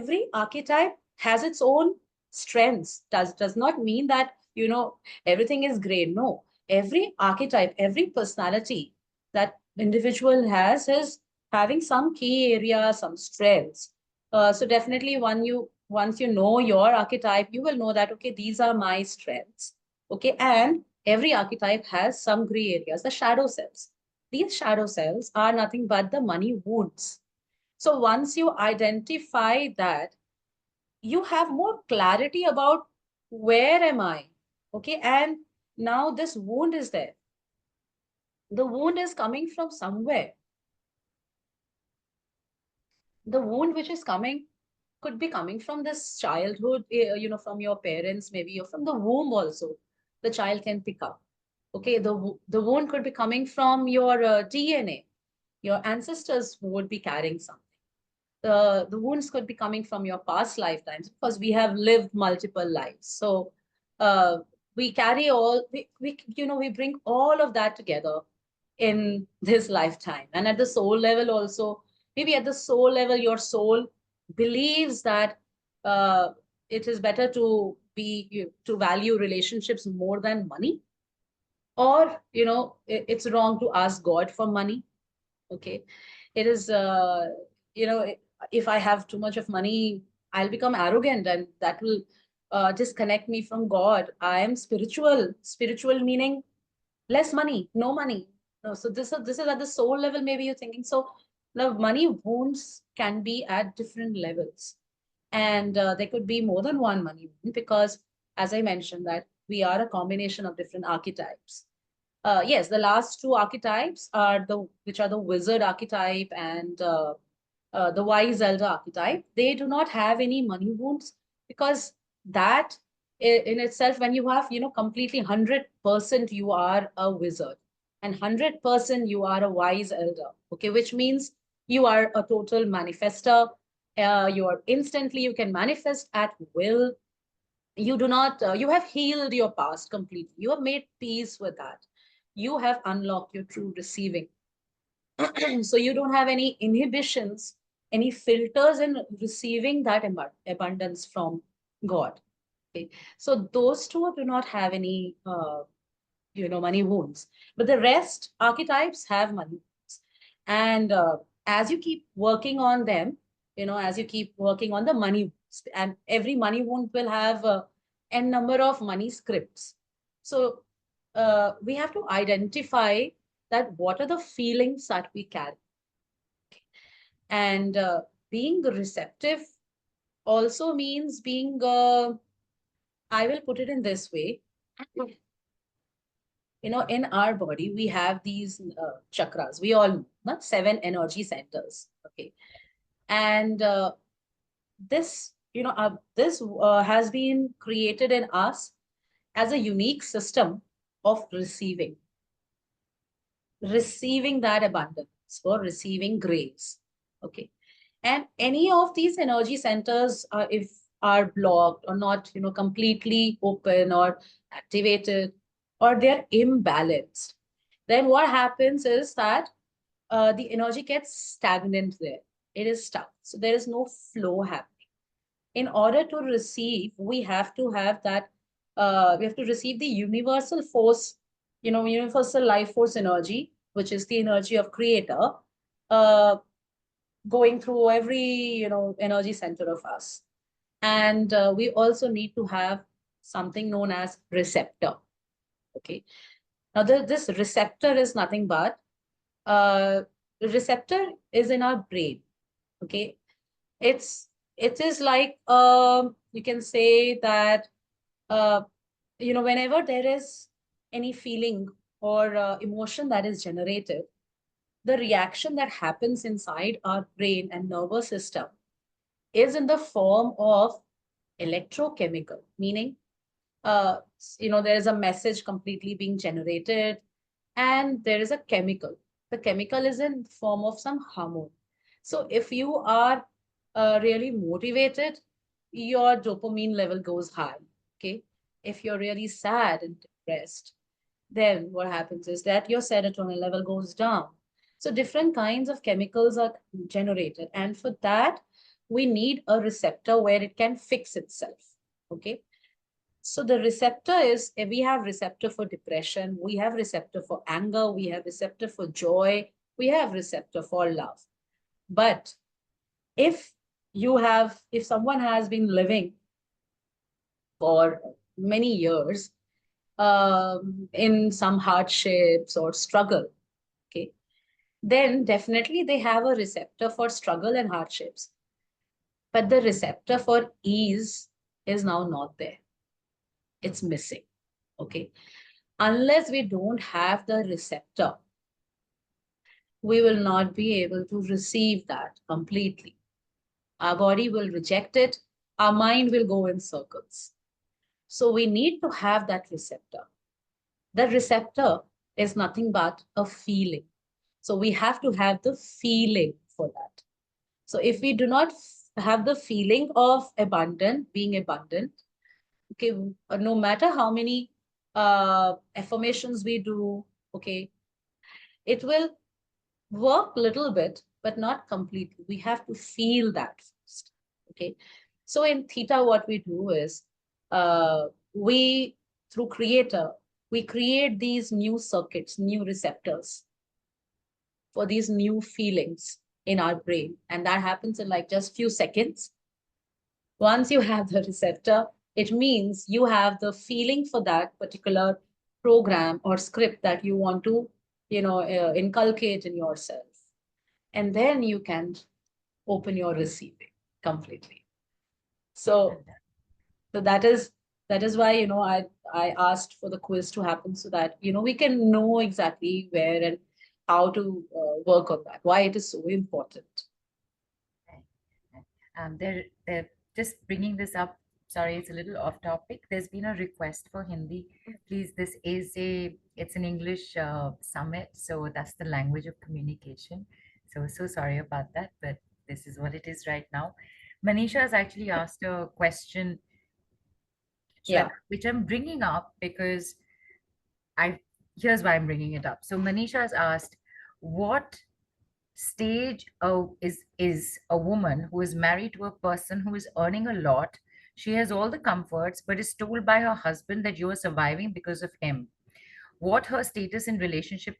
Every archetype has its own strengths. Does not mean that, everything is great. No, every archetype, every personality that individual has is having some key area, some strengths. So definitely, once you know your archetype, you will know that, okay, these are my strengths. Okay, and every archetype has some gray areas, the shadow cells. These shadow cells are nothing but the money wounds. So once you identify that, you have more clarity about where am I? Okay. And now this wound is there. The wound is coming from somewhere. The wound which is coming could be coming from this childhood, from your parents, maybe, or from the womb also. The child can pick up. Okay. The wound could be coming from your DNA. Your ancestors would be carrying something. The wounds could be coming from your past lifetimes because we have lived multiple lives. So we carry we bring all of that together in this lifetime. And at the soul level also, maybe at the soul level, your soul believes that it is better to value relationships more than money, or it's wrong to ask God for money. Okay. It is you know if I have too much of money, I'll become arrogant, and that will disconnect me from God. I am spiritual meaning less money, no money. No, so this is at the soul level, maybe you're thinking. So the money wounds can be at different levels, and there could be more than one money wound, because as I mentioned, that we are a combination of different archetypes. Yes, the last two archetypes are the wizard archetype and the wise elder archetype. They do not have any money wounds, because that in itself, when you have, completely 100% you are a wizard, and 100% you are a wise elder. Okay, which means you are a total manifester. You can manifest at will. You do not you have healed your past completely. You have made peace with that. You have unlocked your true receiving. So you don't have any inhibitions, any filters in receiving that abundance from God. Okay. So those two do not have any money wounds, but the rest archetypes have money wounds. And as you keep working on them, as you keep working on the money wounds, and every money wound will have n number of money scripts. So we have to identify that what are the feelings that we carry. And being receptive also means being I will put it in this way. In our body, we have these chakras. We all know, not 7 energy centers. Okay. And this has been created in us as a unique system of receiving that abundance, or receiving grace. Okay. And any of these energy centers, if are blocked or not, completely open or activated, or they're imbalanced, then what happens is that the energy gets stagnant there. It is stuck. So there is no flow happening. In order to receive, we have to have that, we have to receive the universal force, universal life force energy, which is the energy of creator, uh, going through every, energy center of us. And we also need to have something known as receptor. Okay. Now, this receptor is nothing but, receptor is in our brain. Okay. It is like, you can say that, uh, whenever there is any feeling or emotion that is generated, the reaction that happens inside our brain and nervous system is in the form of electrochemical, meaning, there is a message completely being generated, and there is a chemical. The chemical is in form of some hormone. So if you are really motivated, your dopamine level goes high. Okay. If you're really sad and depressed, then what happens is that your serotonin level goes down. So different kinds of chemicals are generated. And for that, we need a receptor where it can fix itself. Okay. So the receptor is, we have receptor for depression, we have receptor for anger, we have receptor for joy, we have receptor for love. But if if someone has been living for many years in some hardships or struggle, okay, then definitely they have a receptor for struggle and hardships. But the receptor for ease is now not there. It's missing. Okay. Unless we don't have the receptor, we will not be able to receive that completely. Our body will reject it. Our mind will go in circles. So we need to have that receptor. The receptor is nothing but a feeling. So we have to have the feeling for that. So if we do not have the feeling of being abundant, okay, no matter how many affirmations we do, okay, it will work little bit, but not completely. We have to feel that first. Okay. So in Theta, what we do is we, through Creator, we create these new circuits, new receptors for these new feelings in our brain. And that happens in like just few seconds. Once you have the receptor, it means you have the feeling for that particular program or script that you want to, inculcate in yourself. And then you can open your receiving completely. So, so that is why, I asked for the quiz to happen so that, we can know exactly where and how to work on that, why it is so important. They're just bringing this up. Sorry, it's a little off topic. There's been a request for Hindi. Please, it's an English summit, so that's the language of communication. So sorry about that, but this is what it is right now. Manisha has actually asked a question, Yeah. Shweta, which I'm bringing up because I here's why I'm bringing it up. So Manisha has asked, what stage is a woman who is married to a person who is earning a lot? She has all the comforts, but is told by her husband that you are surviving because of him. What is her status in relationship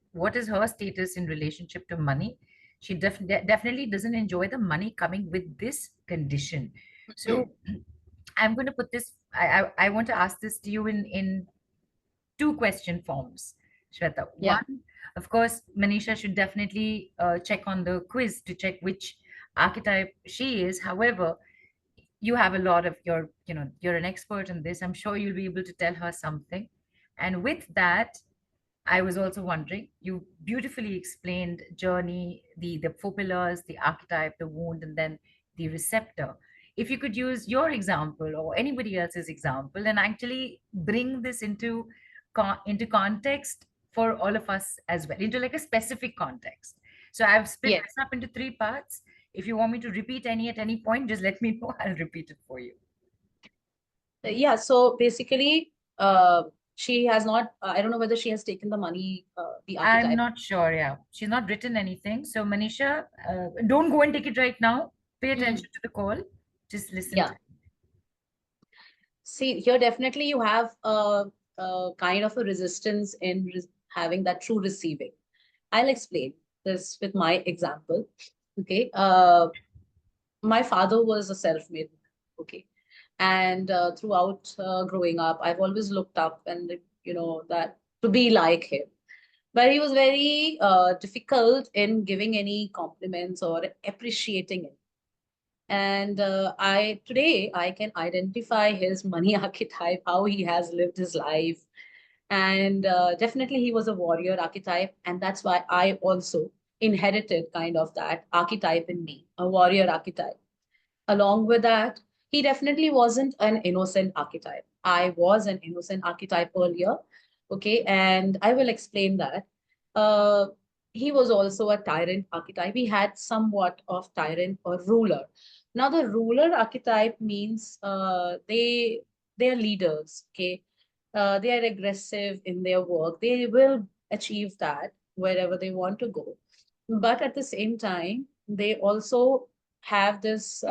to money? She definitely doesn't enjoy the money coming with this condition. So I'm going to put this, I want to ask this to you in two question forms, Shweta. Yeah. One, of course, Manisha should definitely check on the quiz to check which archetype she is. However, you have a lot of you're an expert in this. I'm sure you'll be able to tell her something. And with that, I was also wondering, you beautifully explained journey, the four pillars, the archetype, the wound, and then the receptor. If you could use your example or anybody else's example and actually bring this into context for all of us as well, into like a specific context. So I've split Yes. this up into three parts. If you want me to repeat any at any point, just let me know. I'll repeat it for you. Yeah. So basically, she has not, I don't know whether she has taken the money, the I'm archetype. not sure. Yeah, she's not written anything. So Manisha, don't go and take it right now. Pay Mhm. attention to the call. Just listen to Yeah. See, here definitely you have a kind of a resistance in having that true receiving. I'll explain this with my example. Okay. My father was a self-made man. Okay. And throughout growing up, I've always looked up and, that to be like him. But he was very difficult in giving any compliments or appreciating it. And I today I can identify his money archetype, how he has lived his life, and definitely he was a warrior archetype, and that's why I also inherited kind of that archetype in me, a warrior archetype. Along with that, he definitely wasn't an innocent archetype. I was an innocent archetype earlier. Okay. And I will explain that. Uh, he was also a tyrant archetype. He had somewhat of tyrant or ruler. Now, the ruler archetype means they are leaders. Okay. They are aggressive in their work. They will achieve that wherever they want to go. But at the same time, they also have this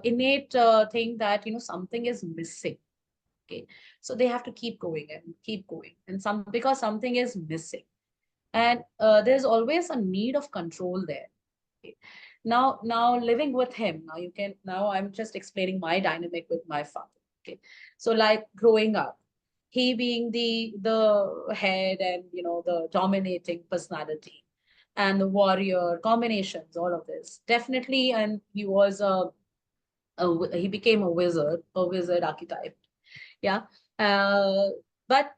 innate thing that, something is missing. Okay. So they have to keep going and keep going. And because something is missing. And there's always a need of control there. Okay. Now living with him, now I'm just explaining my dynamic with my father. Okay. So like growing up, he being the head and the dominating personality and the warrior combinations, all of this. Definitely, and he was he became a wizard archetype. Yeah. Uh, but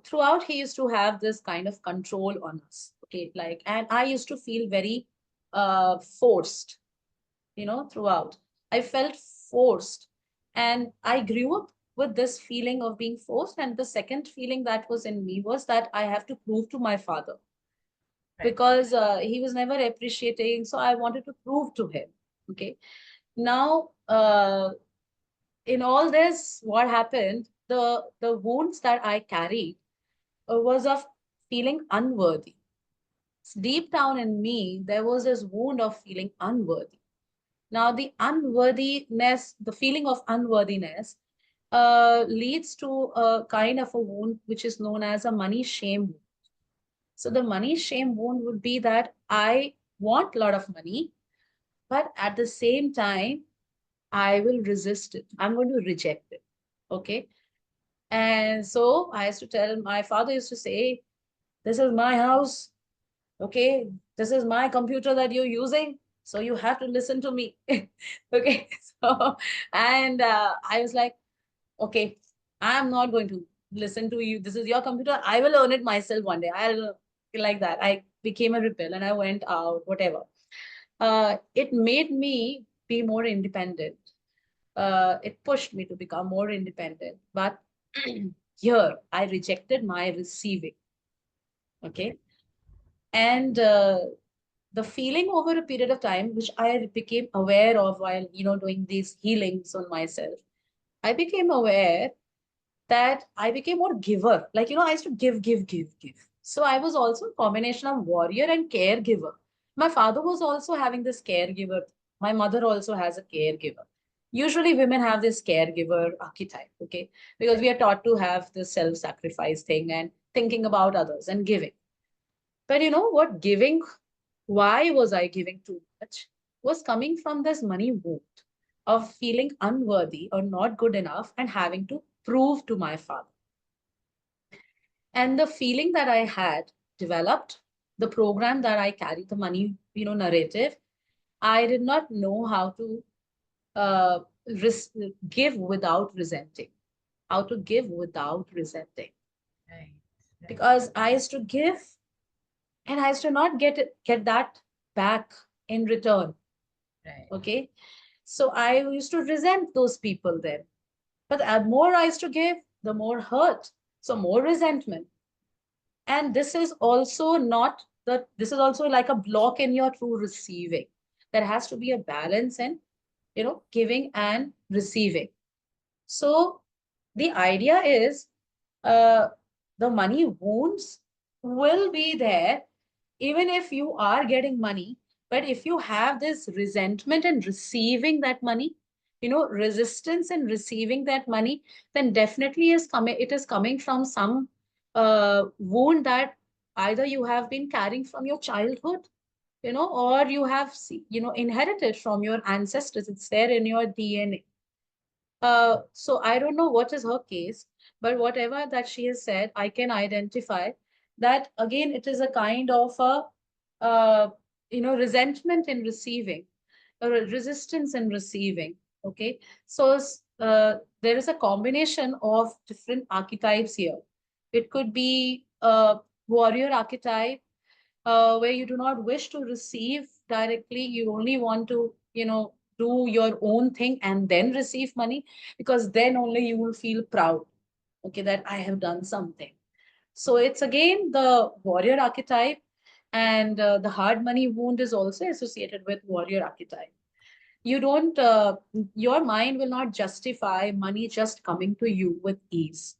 throughout, he used to have this kind of control on us. Okay. Like, and I used to feel very forced, throughout. I felt forced. And I grew up with this feeling of being forced. And the second feeling that was in me was that I have to prove to my father, Right. because he was never appreciating. So I wanted to prove to him. Okay. Now, in all this, what happened, the wounds that I carried was of feeling unworthy. Deep down in me, there was this wound of feeling unworthy. Now, the unworthiness, the feeling of unworthiness, leads to a kind of a wound which is known as a money shame wound. So, the money shame wound would be that I want a lot of money, but at the same time, I will resist it. I'm going to reject it. Okay. And so I used to tell, my father used to say, this is my house. Okay. This is my computer that you're using. So you have to listen to me. Okay. So, and I was like, okay, I'm not going to listen to you. This is your computer. I will earn it myself one day. I'll like that. I became a rebel and I went out, whatever. It made me be more independent. It pushed me to become more independent. But here, I rejected my receiving. Okay. And the feeling over a period of time, which I became aware of while, doing these healings on myself, I became aware that I became more giver. Like, I used to give, give, give, give. So I was also a combination of warrior and caregiver. My father was also having this caregiver. My mother also has a caregiver. Usually women have this caregiver archetype, okay? Because we are taught to have this self-sacrifice thing and thinking about others and giving. But you know what? Giving, why was I giving too much? Was coming from this money wound of feeling unworthy or not good enough and having to prove to my father. And the feeling that I had developed, the program that I carried, the money, narrative, I did not know how to uh, res- give without resenting, how to give without resenting. Right. Right. Because I used to give and I used to not get that back in return. Right. Okay. So I used to resent those people then. But the more I used to give, the more hurt. So more resentment. And this is also like a block in your true receiving. There has to be a balance in, giving and receiving. So the idea is, uh, the money wounds will be there even if you are getting money. But if you have this resentment in receiving that money, resistance in receiving that money, then definitely it is coming from some wound that either you have been carrying from your childhood, or you have inherited from your ancestors. It's there in your DNA. So I don't know what is her case, but whatever that she has said, I can identify that again, it is a kind of a, resentment in receiving, or a resistance in receiving. Okay. So there is a combination of different archetypes here. It could be a warrior archetype, where you do not wish to receive directly. You only want to, do your own thing and then receive money, because then only you will feel proud, okay, that I have done something. So it's again the warrior archetype, and the hard money wound is also associated with warrior archetype. You don't, your mind will not justify money just coming to you with ease.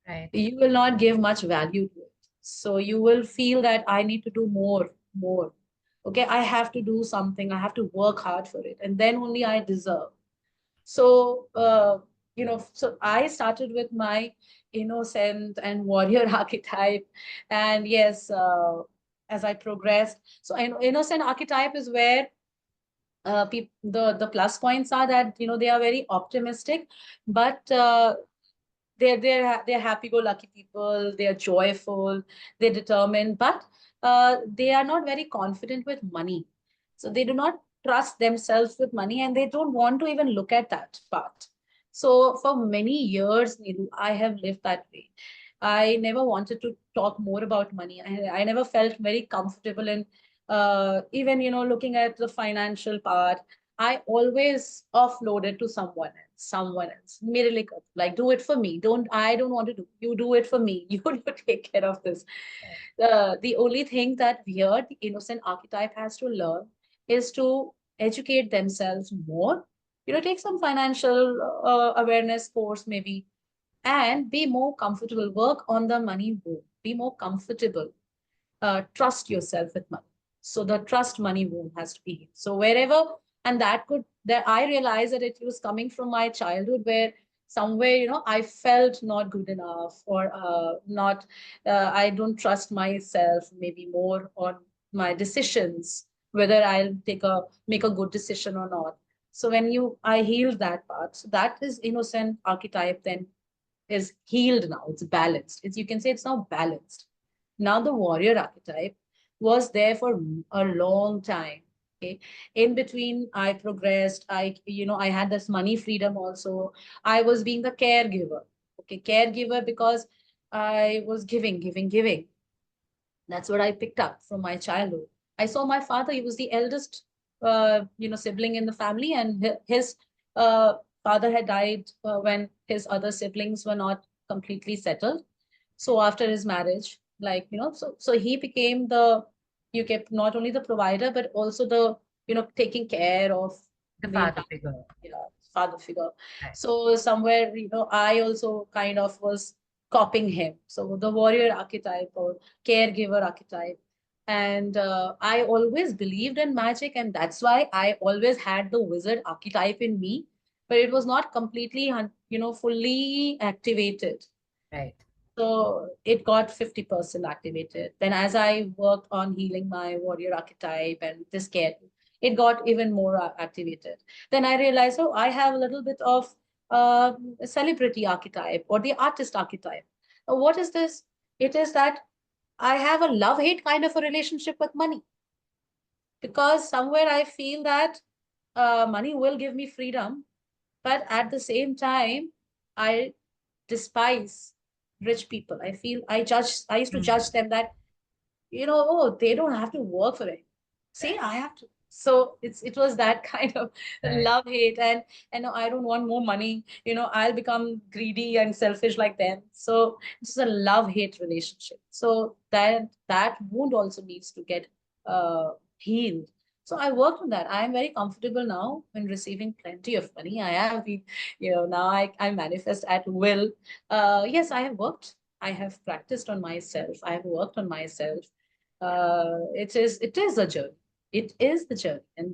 Right. You will not give much value to it. So you will feel that I need to do more, more. Okay, I have to do something, I have to work hard for it, and then only I deserve. So, so I started with my innocent and warrior archetype. And yes, as I progressed, so innocent archetype is where the plus points are that, they are very optimistic, but they're happy-go-lucky people. They are joyful. They're determined, but they are not very confident with money. So they do not trust themselves with money, and they don't want to even look at that part. So for many years, Niru, I have lived that way. I never wanted to talk more about money. I never felt very comfortable in even looking at the financial part. I always offloaded to someone else, someone else. मेरे लिए कर, like do it for me. I don't want to do. You do it for me. You take care of this. The only thing that here the innocent archetype has to learn is to educate themselves more. Take some financial awareness course maybe, and be more comfortable. Work on the money wound. Be more comfortable. Trust yourself with money. So the trust money wound has to be. So wherever, and that I realized that it was coming from my childhood, where somewhere, I felt not good enough, or not, I don't trust myself maybe more on my decisions, whether I'll make a good decision or not. So when I healed that part, so that is innocent archetype then is healed now. It's balanced. You can say it's now balanced. Now the warrior archetype was there for a long time. Okay. In between, I progressed. I had this money freedom also. I was being the caregiver. Okay, caregiver because I was giving, giving, giving. That's what I picked up from my childhood. I saw my father, he was the eldest, sibling in the family, and his father had died when his other siblings were not completely settled. So after his marriage, so he became you kept not only the provider, but also taking care of The the father entire, figure. yeah, father figure. Right. So somewhere, I also kind of was copying him. So the warrior archetype or caregiver archetype. And I always believed in magic, and that's why I always had the wizard archetype in me, but it was not completely, fully activated. Right. So it got 50% activated. Then as I worked on healing my warrior archetype and this care, it got even more activated. Then I realized, oh, I have a little bit of a celebrity archetype or the artist archetype. What is this? It is that I have a love-hate kind of a relationship with money, because somewhere I feel that money will give me freedom, but at the same time, I despise rich people. I used to judge Hmm. them that, oh, they don't have to work for it. See, Right. I have to. So it was that kind of Right. love hate, and no, I don't want more money. I'll become greedy and selfish like them. So it's a love hate relationship. So that wound also needs to get healed. So I worked on that. I am very comfortable now in receiving plenty of money. I have been, now I manifest at will. Yes, I have worked. I have practiced on myself. I have worked on myself. It is a journey. It is the journey, and